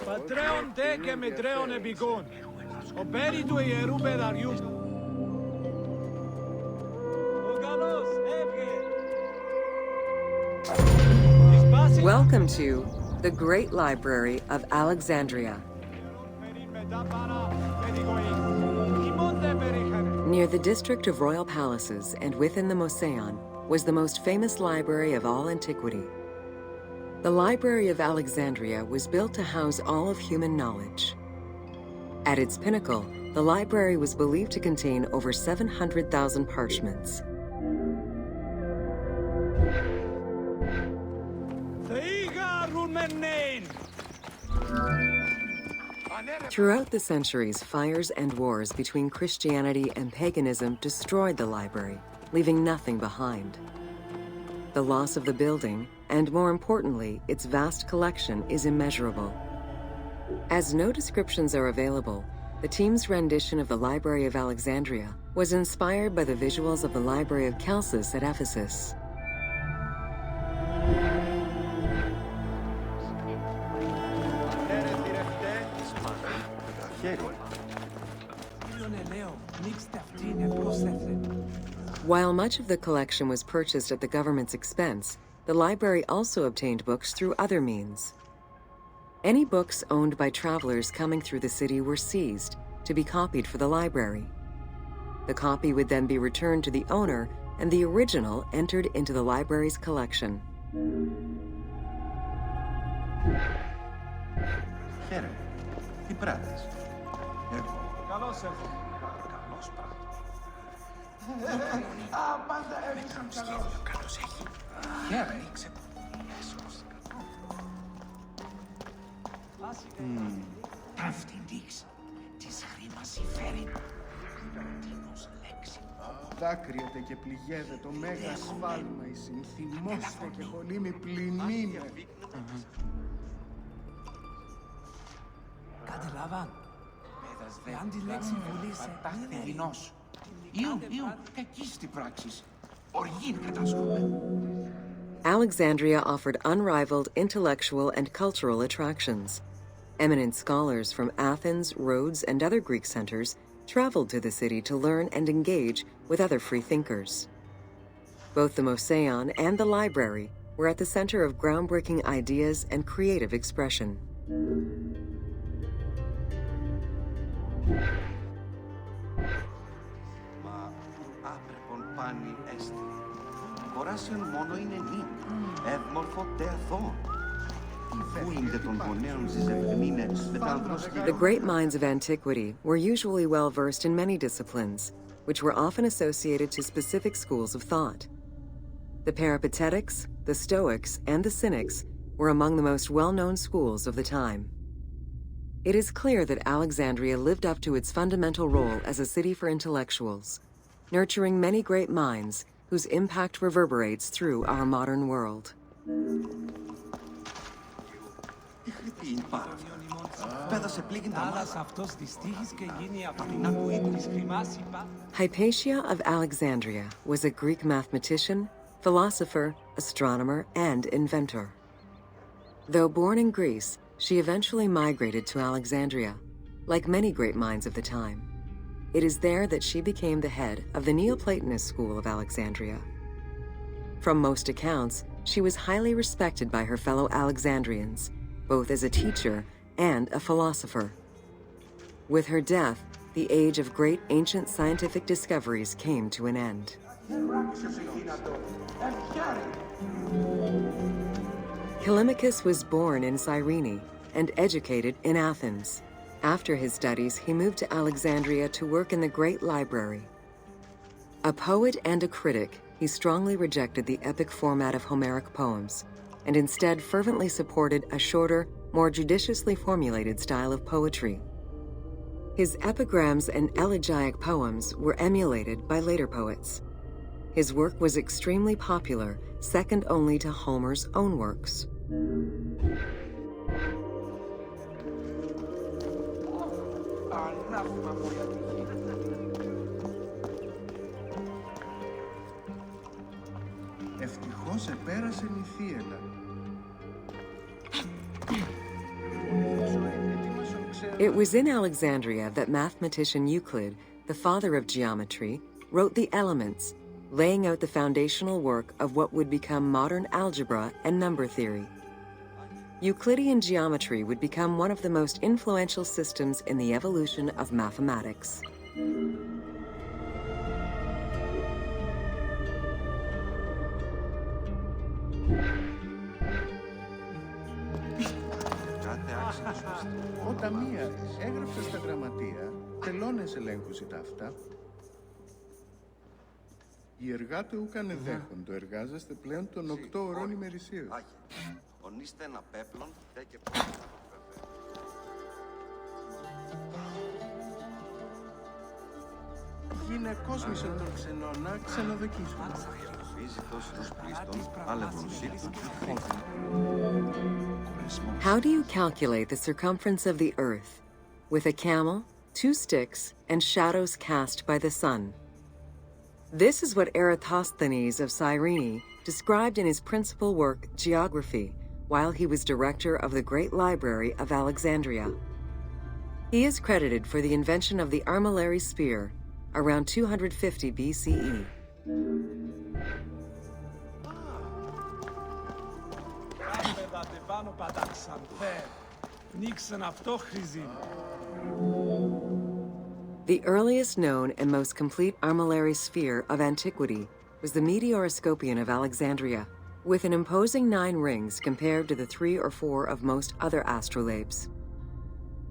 Πατρέων τε και μετρέων επικών, ο πέρι του ιερού πεδαριού. Ο καλός έβγε. Welcome to the Great Library of Alexandria. Near the district of royal palaces and within the Moseon was the most famous library of all antiquity. The Library of Alexandria was built to house all of human knowledge. At its pinnacle, the library was believed to contain over 700,000 parchments. Throughout the centuries, fires and wars between Christianity and paganism destroyed the library, leaving nothing behind. The loss of the building, and more importantly, its vast collection, is immeasurable. As no descriptions are available, the team's rendition of the Library of Alexandria was inspired by the visuals of the Library of Chalcis at Ephesus. While much of the collection was purchased at the government's expense, the library also obtained books through other means. Any books owned by travelers coming through the city were seized to be copied for the library. The copy would then be returned to the owner, and the original entered into the library's collection. Δάκρυεται και πληγέται το μέγα σφάλμα, η συνθυμώστε και χολίμη πληνίνε. Καταλάβαν. Αν τη λέξη βουλήσε, είναι δεινός. Ιου, κακίστη πράξης. Οργήν κατάσκοπε. Alexandria offered unrivaled intellectual and cultural attractions. Eminent scholars from Athens, Rhodes, and other Greek centers traveled to the city to learn and engage with other free thinkers. Both the Moseon and the library were at the center of groundbreaking ideas and creative expression. The great minds of antiquity were usually well versed in many disciplines, which were often associated to specific schools of thought. The Peripatetics, the Stoics, and the Cynics were among the most well-known schools of the time. It is clear that Alexandria lived up to its fundamental role as a city for intellectuals, nurturing many great minds whose impact reverberates through our modern world. Hypatia of Alexandria was a Greek mathematician, philosopher, astronomer, and inventor. Though born in Greece, she eventually migrated to Alexandria, like many great minds of the time. It is there that she became the head of the Neoplatonist school of Alexandria. From most accounts, she was highly respected by her fellow Alexandrians, both as a teacher and a philosopher. With her death, the age of great ancient scientific discoveries came to an end. Callimachus was born in Cyrene and educated in Athens. After his studies, he moved to Alexandria to work in the Great Library. A poet and a critic, he strongly rejected the epic format of Homeric poems, and instead fervently supported a shorter, more judiciously formulated style of poetry. His epigrams and elegiac poems were emulated by later poets. His work was extremely popular, second only to Homer's own works. Ευτυχώς επέρασε η θύελα. It was in Alexandria that mathematician Euclid, the father of geometry, wrote the Elements, laying out the foundational work of what would become modern algebra and number theory. Euclidean geometry would become one of the most influential systems in the evolution of mathematics. Ο ταμείας έγραψε στα γραμματεία, τελώνες ελέγχουσι ταύτα. Οι εργάτε ούκανε δέχοντο, εργάζεστε πλέον των 8 ωρών ημερησίως. Ονείστε ένα πέπλον, και Γυναικός μισον των ξενών, να ξενοδοκίσουμε. How do you calculate the circumference of the Earth? With a camel, 2 sticks, and shadows cast by the sun. This is what Eratosthenes of Cyrene described in his principal work, Geography, while he was director of the Great Library of Alexandria. He is credited for the invention of the armillary spear around 250 BCE. The earliest known and most complete armillary sphere of antiquity was the Meteoroscopion of Alexandria, with an imposing 9 rings compared to the 3 or 4 of most other astrolabes.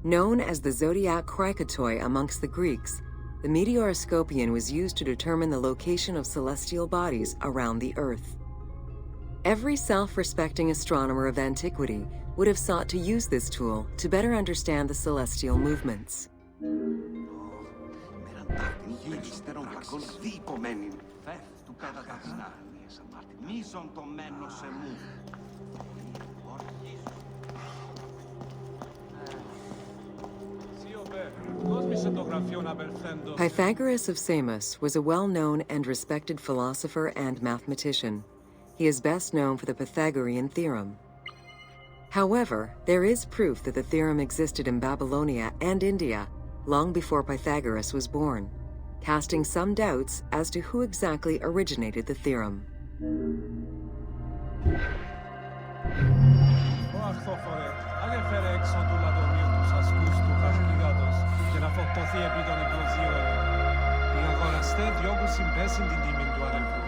Known as the zodiac krikatoi amongst the Greeks, the Meteoroscopion was used to determine the location of celestial bodies around the Earth. Every self-respecting astronomer of antiquity would have sought to use this tool to better understand the celestial movements. Pythagoras of Samos was a well-known and respected philosopher and mathematician. He is best known for the Pythagorean theorem. However, there is proof that the theorem existed in Babylonia and India long before Pythagoras was born, casting some doubts as to who exactly originated the theorem. φορτωθεί επί των υποσίων. Οι αγοραστές διώκουν συμπέσιν την τιμή του αδελφού.